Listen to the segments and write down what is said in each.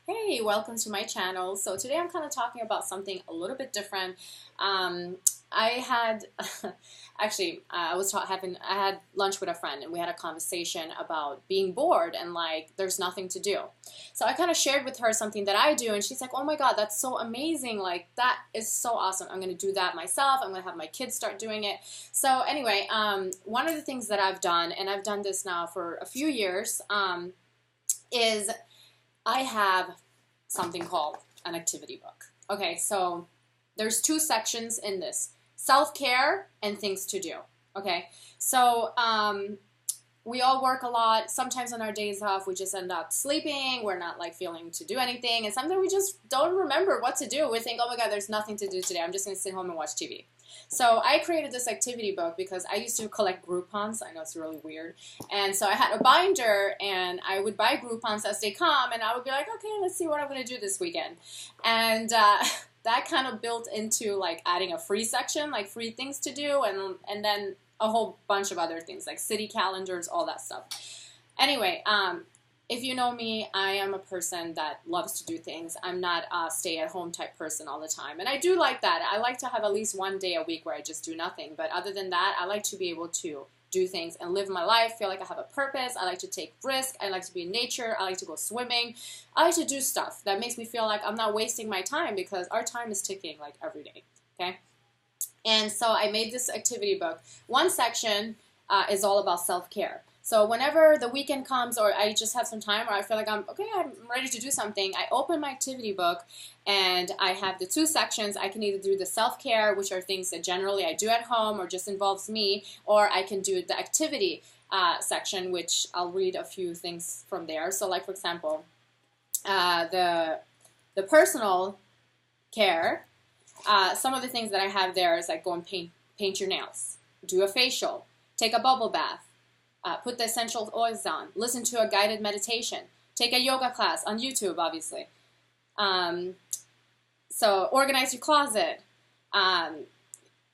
Hey, welcome to my channel. So today I'm kind of talking about something a little bit different. I had actually I had lunch with a friend and we had a conversation about being bored and like there's nothing to do. So I kind of shared with her something that I do and she's like, "Oh my God, that's so amazing. Like that is so awesome. I'm going to do that myself. I'm going to have my kids start doing it." So anyway, one of the things that I've done, and I've done this now for a few years, is I have something called an activity book. Okay, so there's two sections in this: self-care and things to do. Okay, so we all work a lot. Sometimes on our days off, we just end up sleeping. We're not like feeling to do anything, and sometimes we just don't remember what to do. We think, "Oh my God, there's nothing to do today. I'm just going to sit home and watch TV." So I created this activity book because I used to collect Groupons. I know it's really weird. And so I had a binder and I would buy Groupons as they come and I would be like, okay, let's see what I'm going to do this weekend. And that kind of built into like adding a free section, like free things to do, and then a whole bunch of other things like city calendars, all that stuff. Anyway, if you know me, I am a person that loves to do things. I'm not a stay-at-home type person all the time. And I do like that. I like to have at least one day a week where I just do nothing. But other than that, I like to be able to do things and live my life, feel like I have a purpose. I like to take risks. I like to be in nature. I like to go swimming. I like to do stuff that makes me feel like I'm not wasting my time because our time is ticking like every day, okay? And so I made this activity book. One section is all about self-care. So whenever the weekend comes or I just have some time or I feel like I'm ready to do something, I open my activity book and I have the two sections. I can either do the self-care, which are things that generally I do at home or just involves me, or I can do the activity section, which I'll read a few things from there. So like, for example, the personal care, some of the things that I have there is like go and paint your nails, do a facial, take a bubble bath, put the essential oils on, listen to a guided meditation, take a yoga class on YouTube, obviously. So organize your closet,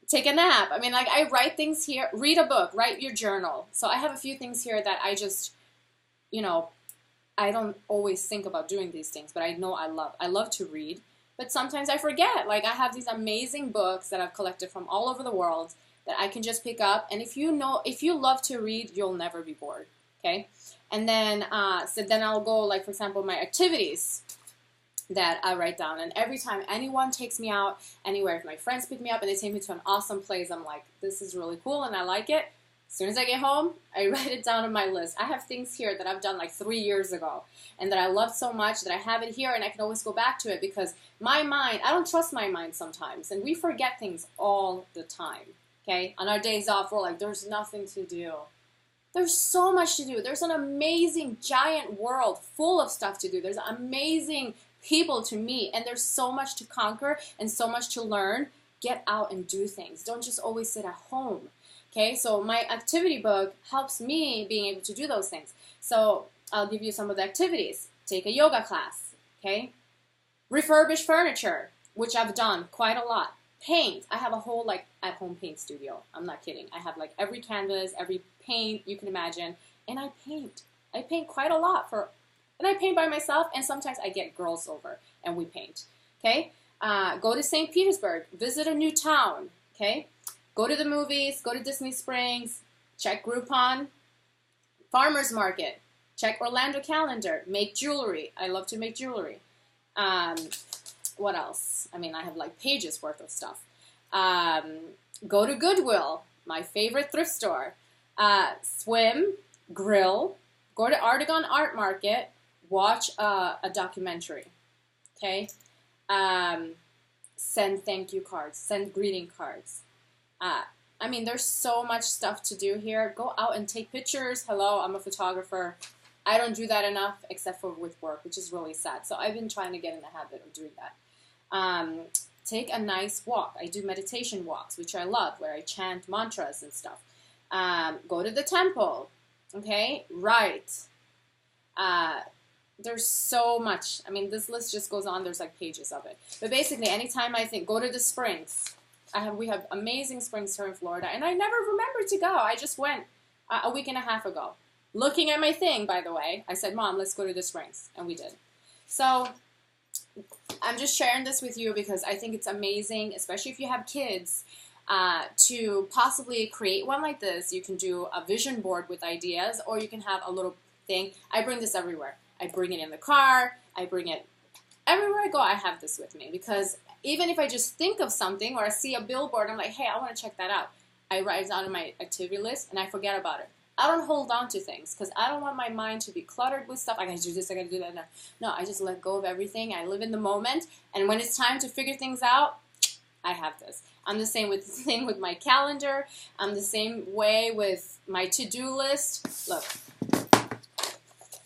take a nap. I mean, like I write things here, read a book, write your journal. So I have a few things here that I just, you know, I don't always think about doing these things, but I know I love. I love to read, but sometimes I forget. Like I have these amazing books that I've collected from all over the world that I can just pick up. And if you love to read, you'll never be bored. Okay. And then, so then I'll go like, for example, my activities that I write down. And every time anyone takes me out anywhere, if my friends pick me up and they take me to an awesome place, I'm like, this is really cool and I like it. As soon as I get home, I write it down on my list. I have things here that I've done like 3 years ago and that I love so much that I have it here and I can always go back to it because my mind, I don't trust my mind sometimes and we forget things all the time, okay? On our days off, we're like, there's nothing to do. There's so much to do. There's an amazing giant world full of stuff to do. There's amazing people to meet and there's so much to conquer and so much to learn. Get out and do things. Don't just always sit at home. Okay, so my activity book helps me being able to do those things. So I'll give you some of the activities. Take a yoga class, okay? Refurbish furniture, which I've done quite a lot. Paint. I have a whole like at-home paint studio. I'm not kidding. I have like every canvas, every paint you can imagine, and I paint. I paint quite a lot and I paint by myself, and sometimes I get girls over and we paint, okay? Go to St. Petersburg, visit a new town, okay? Go to the movies, go to Disney Springs, check Groupon, farmer's market, check Orlando calendar, make jewelry. I love to make jewelry. What else? I mean, I have like pages worth of stuff. Go to Goodwill, my favorite thrift store. Swim, grill, go to Artagon Art Market, watch a documentary. Okay? Send thank you cards, send greeting cards. I mean, there's so much stuff to do here. Go out and take pictures. Hello, I'm a photographer. I don't do that enough except for with work, which is really sad. So I've been trying to get in the habit of doing that. Take a nice walk. I do meditation walks, which I love, where I chant mantras and stuff. Go to the temple. Okay? Write. There's so much. I mean, this list just goes on. There's like pages of it. But basically, anytime I think, go to the springs. We have amazing springs here in Florida, and I never remembered to go. I just went a week and a half ago. Looking at my thing, by the way, I said, Mom, let's go to the springs, and we did. So I'm just sharing this with you because I think it's amazing, especially if you have kids, to possibly create one like this. You can do a vision board with ideas, or you can have a little thing. I bring this everywhere. I bring it in the car. I bring it everywhere I go. I have this with me because even if I just think of something or I see a billboard, I'm like, hey, I want to check that out. I write it down on my activity list and I forget about it. I don't hold on to things because I don't want my mind to be cluttered with stuff. I gotta do this, I gotta do that. No, I just let go of everything. I live in the moment, and when it's time to figure things out, I have this. I'm the same with my calendar. I'm the same way with my to-do list. Look,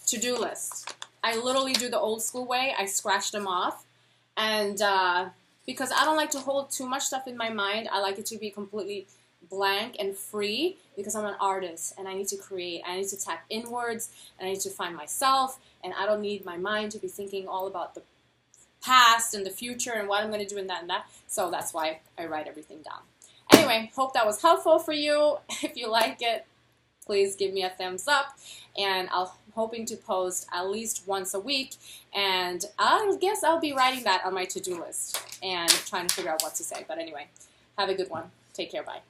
to-do list. I literally do the old school way. I scratch them off, and because I don't like to hold too much stuff in my mind, I like it to be completely blank and free because I'm an artist and I need to create. I need to tap inwards and I need to find myself, and I don't need my mind to be thinking all about the past and the future and what I'm going to do and that and that. So that's why I write everything down. Anyway, hope that was helpful for you. If you like it, please give me a thumbs up, and I'm hoping to post at least once a week, and I guess I'll be writing that on my to-do list and trying to figure out what to say. But anyway, have a good one. Take care. Bye.